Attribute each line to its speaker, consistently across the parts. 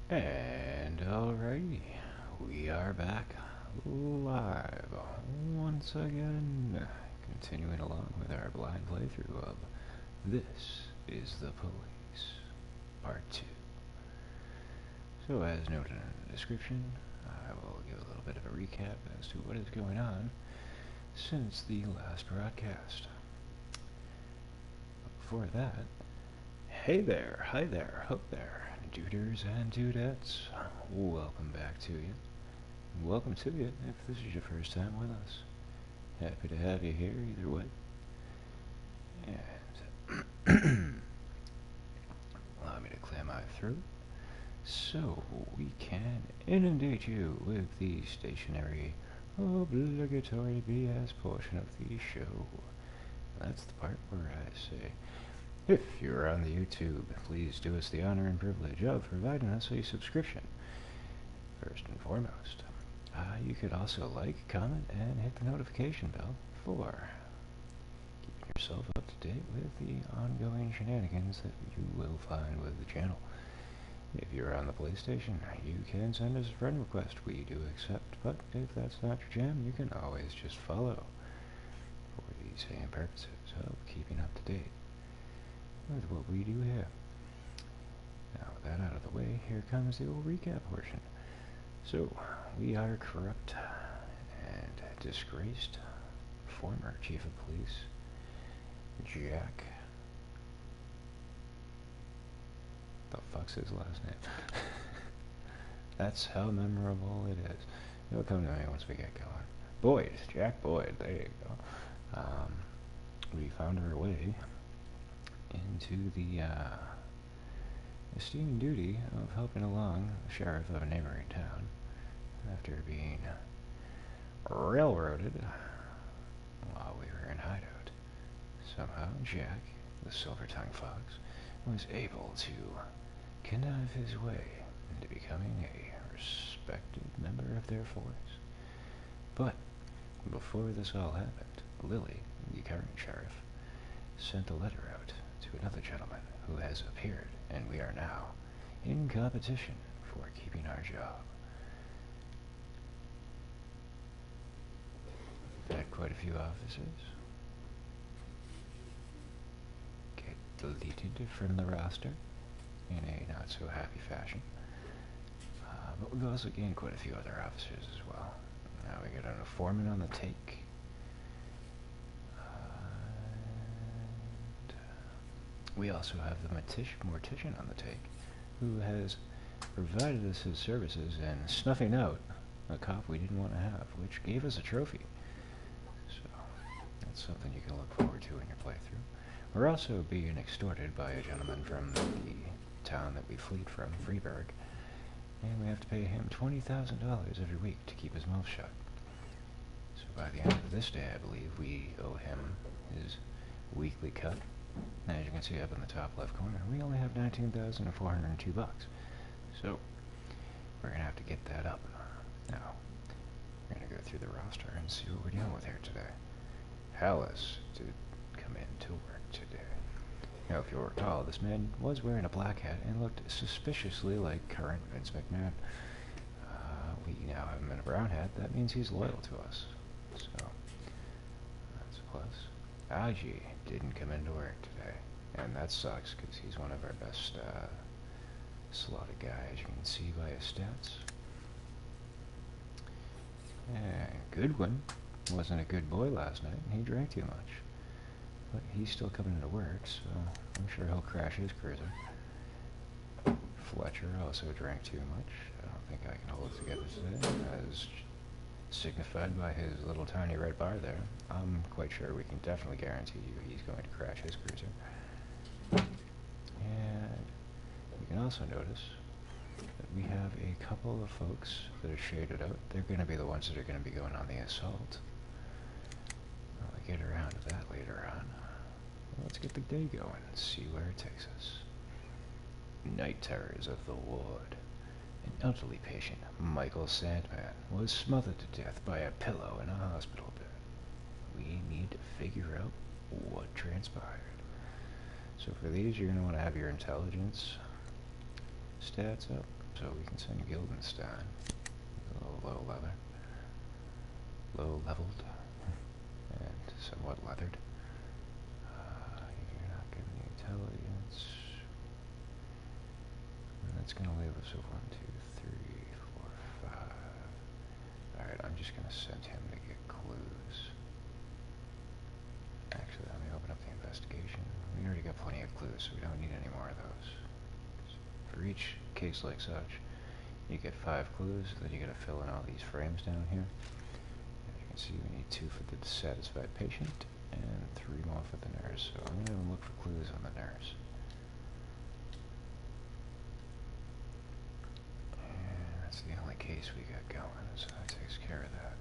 Speaker 1: And alrighty, we are back live once again, continuing along with our blind playthrough of This is the Police, Part 2. So as noted in the description, I will give a little bit of a recap as to what is going on since the last broadcast. Before that, hey there, hi there, ho there, duders and dudettes, welcome back to you. Welcome to you if this is your first time with us. Happy to have you here either way. And allow me to clear my throat so we can inundate you with the stationary obligatory BS portion of the show. That's the part where I say, if you're on the YouTube, please do us the honor and privilege of providing us a subscription, first and foremost. You could also like, comment, and hit the notification bell for keeping yourself up to date with the ongoing shenanigans that you will find with the channel. If you're on the PlayStation, you can send us a friend request. We do accept, but if that's not your jam, you can always just follow for the same purposes of keeping up to date with what we do here. Now, with that out of the way, here comes the old recap portion. So, we are corrupt and disgraced former chief of police, Jack. The fuck's his last name? That's how memorable it is. It'll come to me once we get going. Boyd, Jack Boyd, there you go. We found our way into the esteemed duty of helping along the sheriff of a neighboring town after being railroaded while we were in hideout. Somehow Jack, the silver-tongued fox, was able to connive his way into becoming a respected member of their force. But before this all happened, Lily, the current sheriff, sent a letter out to another gentleman who has appeared, and we are now in competition for keeping our job. We've had quite a few officers get deleted from the roster in a not-so-happy fashion. But we've also gained quite a few other officers as well. Now we got a foreman on the take. We also have the mortician on the take, who has provided us his services in snuffing out a cop we didn't want to have, which gave us a trophy. So, that's something you can look forward to in your playthrough. We're also being extorted by a gentleman from the town that we fled from, Freeburg, and we have to pay him $20,000 every week to keep his mouth shut. So by the end of this day, I believe we owe him his weekly cut. As you can see up in the top left corner, we only have $19,402. So we're gonna have to get that up. Now we're gonna go through the roster and see what we're dealing with here today. Hallis did come in to work today. Now, if you'll recall, this man was wearing a black hat and looked suspiciously like current Vince McMahon. We now have him in a brown hat. That means he's loyal to us. So that's a plus. Aji didn't come into work today, and that sucks because he's one of our best slotted guys. You can see by his stats. And Goodwin wasn't a good boy last night. He drank too much. But he's still coming into work, so I'm sure he'll crash his cruiser. Fletcher also drank too much. I don't think I can hold it together today, as signified by his little tiny red bar there. I'm quite sure we can definitely guarantee you he's going to crash his cruiser. And you can also notice that we have a couple of folks that are shaded out. They're going to be the ones that are going to be going on the assault. I'll get around to that later on. Let's get the day going and see where it takes us. Night terrors of the ward. An elderly patient, Michael Sandman, was smothered to death by a pillow in a hospital bed. We need to figure out what transpired. So for these, you're going to want to have your intelligence stats up. So we can send Guildenstein. A little low-leveled, and somewhat leathered. You're not getting the intelligence. And that's going to leave us with 1, 2, 3, 4, 5. Alright, I'm just going to send him to get clues. Actually, let me open up the investigation. We already got plenty of clues, so we don't need any more of those. For each case like such, you get 5 clues, then you got to fill in all these frames down here. As you can see, we need 2 for the dissatisfied patient, and 3 more for the nurse. So I'm going to look for clues on the nurse. And that's the only case we got going, so that takes care of that.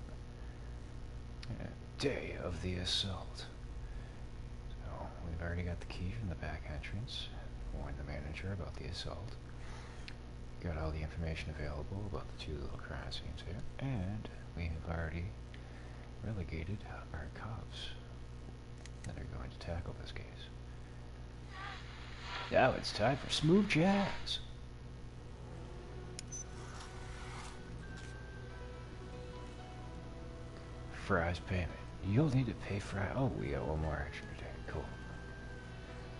Speaker 1: And day of the assault. So we've already got the key from the back entrance. Warned the manager about the assault. Got all the information available about the 2 little crime scenes here, and we have already relegated our cops that are going to tackle this case. Now it's time for smooth jazz. Fry's payment. You'll need to pay Fry. Oh, we got 1 more extra today. Cool.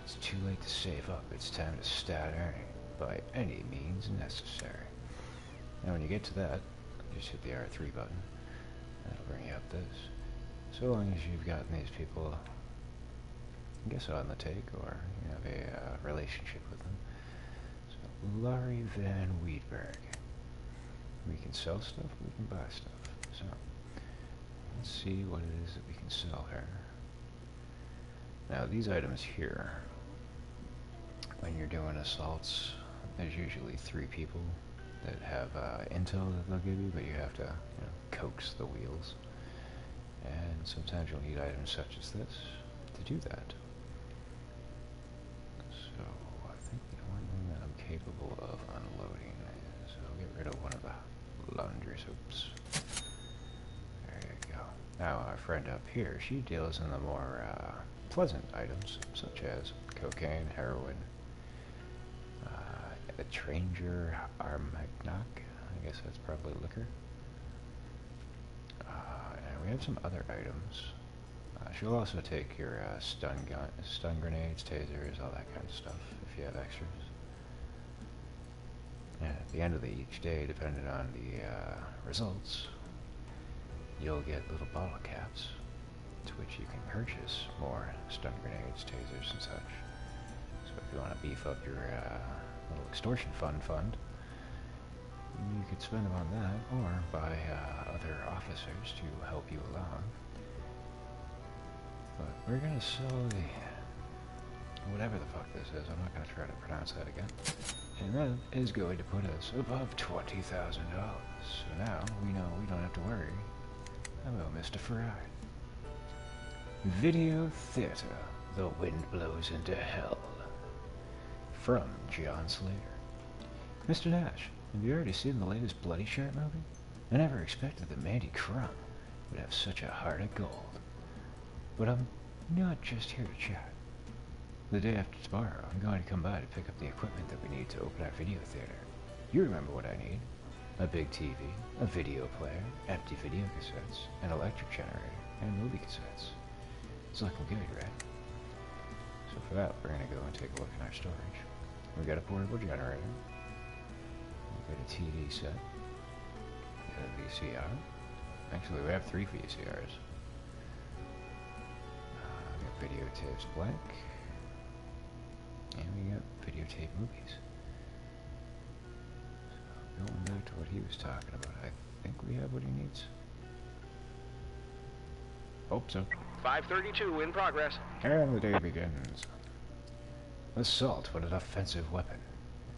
Speaker 1: It's too late to save up. It's time to start earning by any means necessary. Now when you get to that, just hit the R3 button. That'll bring you up this. So long as you've gotten these people, I guess, on the take, or you have a relationship with them. So, Laurie Van Weedberg. We can sell stuff, we can buy stuff. So, let's see what it is that we can sell her. Now, these items here, when you're doing assaults, there's usually 3 people that have intel that they'll give you, but you have to, coax the wheels. And sometimes you'll need items such as this to do that. So I think the only thing that I'm capable of unloading is I'll get rid of one of the laundry soaps. There you go. Now our friend up here, she deals in the more pleasant items such as cocaine, heroin, the Tranger Armagnac, I guess that's probably liquor. And we have some other items. She'll also take your stun grenades, tasers, all that kind of stuff, if you have extras. And at the end of each day, depending on the results, you'll get little bottle caps, to which you can purchase more stun grenades, tasers, and such. So if you want to beef up your little extortion fund, you could spend them on that, or buy other officers to help you along. But we're gonna sell the whatever the fuck this is. I'm not gonna try to pronounce that again. And that is going to put us above $20,000. So now we know we don't have to worry about Mr. Fry. Video Theater. The Wind Blows into Hell. From John Slater. Mr. Nash, have you already seen the latest Bloody Shirt movie? I never expected that Mandy Crumb would have such a heart of gold. But I'm not just here to chat. The day after tomorrow, I'm going to come by to pick up the equipment that we need to open our video theater. You remember what I need. A big TV, a video player, empty video cassettes, an electric generator, and movie cassettes. It's looking good, right? So for that, we're going to go and take a look in our storage. We got a portable generator. We got a TV set. We got a VCR. Actually, we have 3 VCRs. We got videotapes blank. And we got videotape movies. So going back to what he was talking about, I think we have what he needs. Hope so.
Speaker 2: 532 in progress.
Speaker 1: And the day begins. Assault with an offensive weapon.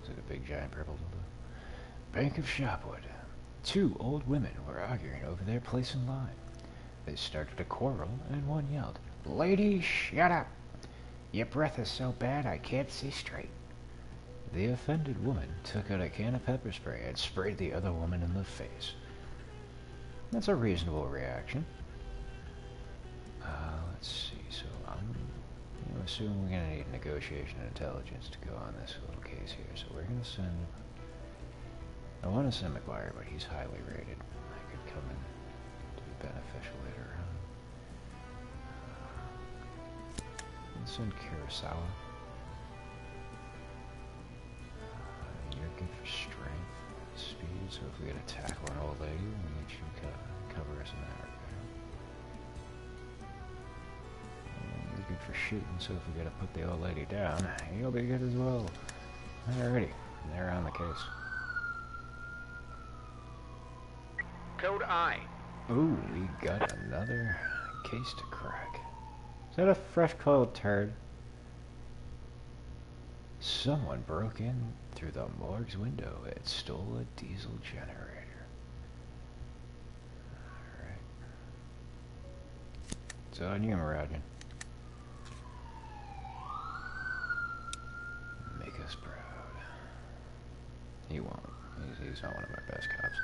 Speaker 1: Is it a big giant purple dildo? Bank of Shopwood. 2 old women were arguing over their place in line. They started a quarrel and one yelled, "Lady, shut up! Your breath is so bad I can't see straight." The offended woman took out a can of pepper spray and sprayed the other woman in the face. That's a reasonable reaction. Let's see, so I'm assuming we're going to need negotiation and intelligence to go on this little case here, so we're going to send I want to send McGuire, but he's highly rated. I could come in to be beneficial later on. Let's send Kurosawa. You're good for strength, speed, so if we get a tackle an old lady, we need you to cover us in that regard. You're good for shooting, so if we gotta put the old lady down, you'll be good as well. Alrighty, they're on the case.
Speaker 2: Code I.
Speaker 1: Ooh, we got another case to crack. Is that a fresh coiled turd? Someone broke in through the morgue's window and stole a diesel generator. Alright. It's on you, Muradin. Make us proud. He won't. He's not one of our best cops.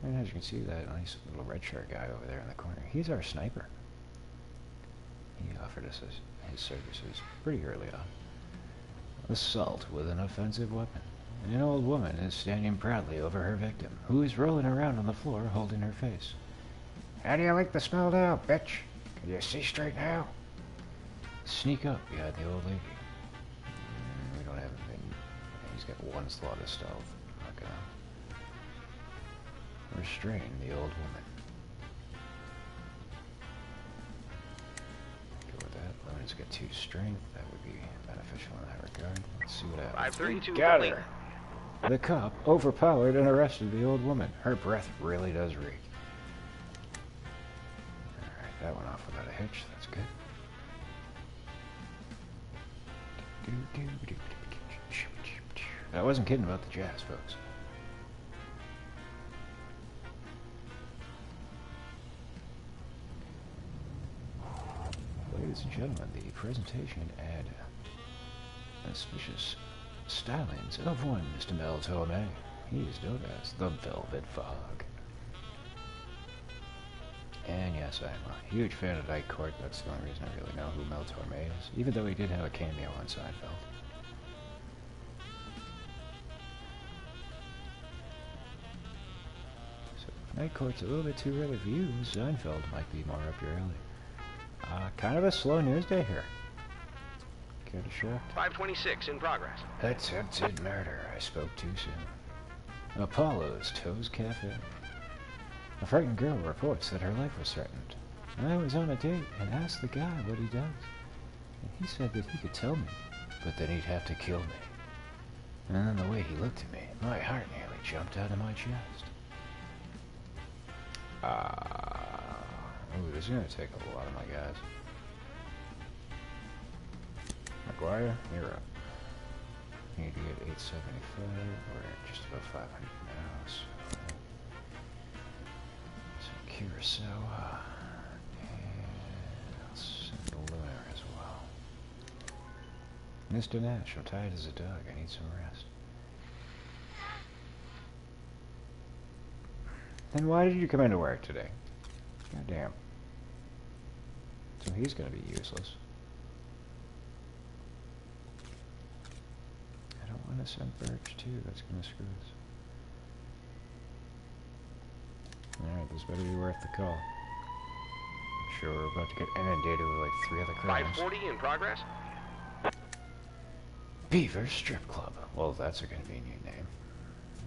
Speaker 1: And as you can see, that nice little red shirt guy over there in the corner, he's our sniper. He offered us his services pretty early on. Assault with an offensive weapon. An old woman is standing proudly over her victim, who is rolling around on the floor holding her face. How do you like the smell now, bitch? Can you see straight now? Sneak up behind the old lady. We don't have anything. He's got one slot of stealth. Not gonna restrain the old woman. Go with that. Lemon's got 2 strength. That would be beneficial in that regard. Let's see what happens.
Speaker 2: 532
Speaker 1: Got
Speaker 2: complete.
Speaker 1: her. The cop overpowered and arrested the old woman. Her breath really does reek. Alright, that went off without a hitch. That's good. I wasn't kidding about the jazz, folks. Ladies and gentlemen, the presentation and auspicious stylings of one Mr. Mel Torme. He is known as the Velvet Fog. And yes, I'm a huge fan of Night Court. That's the only reason I really know who Mel Torme is, even though he did have a cameo on Seinfeld. So if Night Court's a little bit too early for you, Seinfeld might be more up your alley. Kind of a slow news day here. Get a shocked.
Speaker 2: 526 in progress.
Speaker 1: Attempted murder. I spoke too soon. Apollo's Toes Cafe. A frightened girl reports that her life was threatened. I was on a date and asked the guy what he does. And he said that he could tell me, but then he'd have to kill me. And then the way he looked at me, my heart nearly jumped out of my chest. Ooh, this is going to take up a lot of my guys. McGuire, you're up. You need to get 875. We're at just about 500 now, so Kurosawa. And I'll send Lunar as well. Mr. Nash, I'm tired as a dog. I need some rest. Then why did you come into work today? God damn. So he's gonna be useless. I don't want to send Birch too. That's gonna screw us. Alright, this better be worth the call. I'm sure we're about to get inundated with like 3 other crimes.
Speaker 2: 540 in progress.
Speaker 1: Beaver Strip Club. Well, that's a convenient name.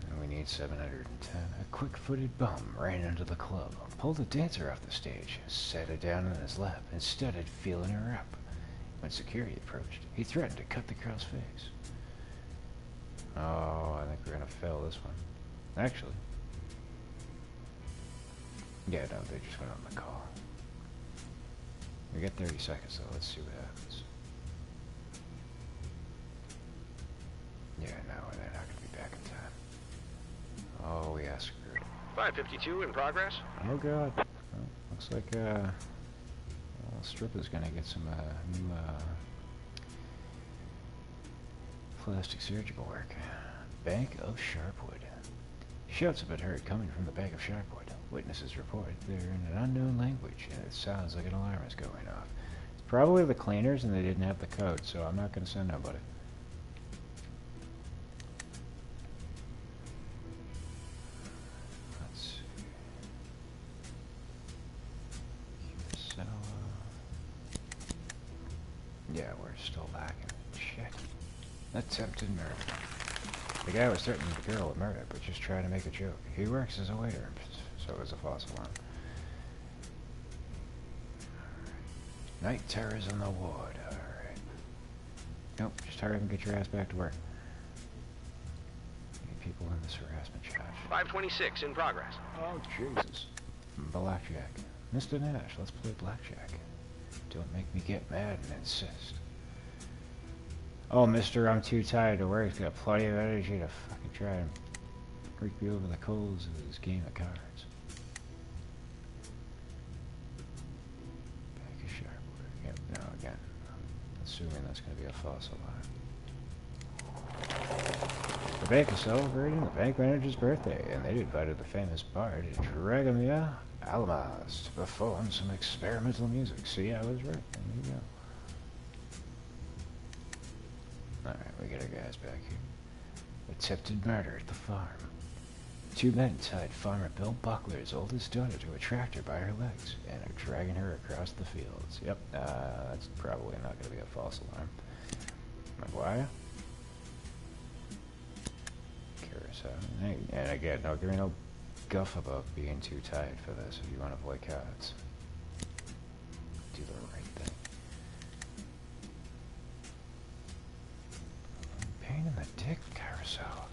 Speaker 1: And we need 710. A quick-footed bum ran into the club, pulled the dancer off the stage, sat her down in his lap, and started feeling her up. When security approached, he threatened to cut the girl's face. Oh, I think we're gonna fail this one. Actually. Yeah, no, they just went on the call. We got 30 seconds, though. Let's see what happens. Yeah, no, they're not gonna be back in time. Oh, we are screwed.
Speaker 2: 552 in progress.
Speaker 1: Oh god. Well, looks like Stripper's gonna get some new plastic surgical work. Bank of Sharpwood. Shouts have been heard coming from the Bank of Sharpwood. Witnesses report they're in an unknown language, and it sounds like an alarm is going off. It's probably the cleaners, and they didn't have the code, so I'm not gonna send nobody. Yeah, we're still lacking. Shit. Attempted murder. The guy was threatening the girl with murder, but just trying to make a joke. He works as a waiter, so is a false alarm. Night terrors on the ward. Alright. Nope, just hurry up and get your ass back to work. Need people in this harassment charge.
Speaker 2: 526 in progress.
Speaker 1: Oh, Jesus. Blackjack. Mr. Nash, let's play blackjack. Don't make me get mad and insist. Oh, mister, I'm too tired to work. He's got plenty of energy to fucking try and freak me over the coals of this game of cards. Back of sharpwood. Yep, no, again. I'm assuming that's going to be a false alarm. The bank is celebrating the bank manager's birthday, and they invited the famous bard Dragomir Almas to perform some experimental music. See, I was right. There you go. Alright, we get our guys back here. Attempted murder at the farm. 2 men tied farmer Bill Buckler's oldest daughter to a tractor by her legs and are dragging her across the fields. Yep, that's probably not going to be a false alarm. McGuire? Curacao. And again, no, give me no guff about being too tired for this if you want to play cards. Do the right thing. Pain in the dick, Carousel.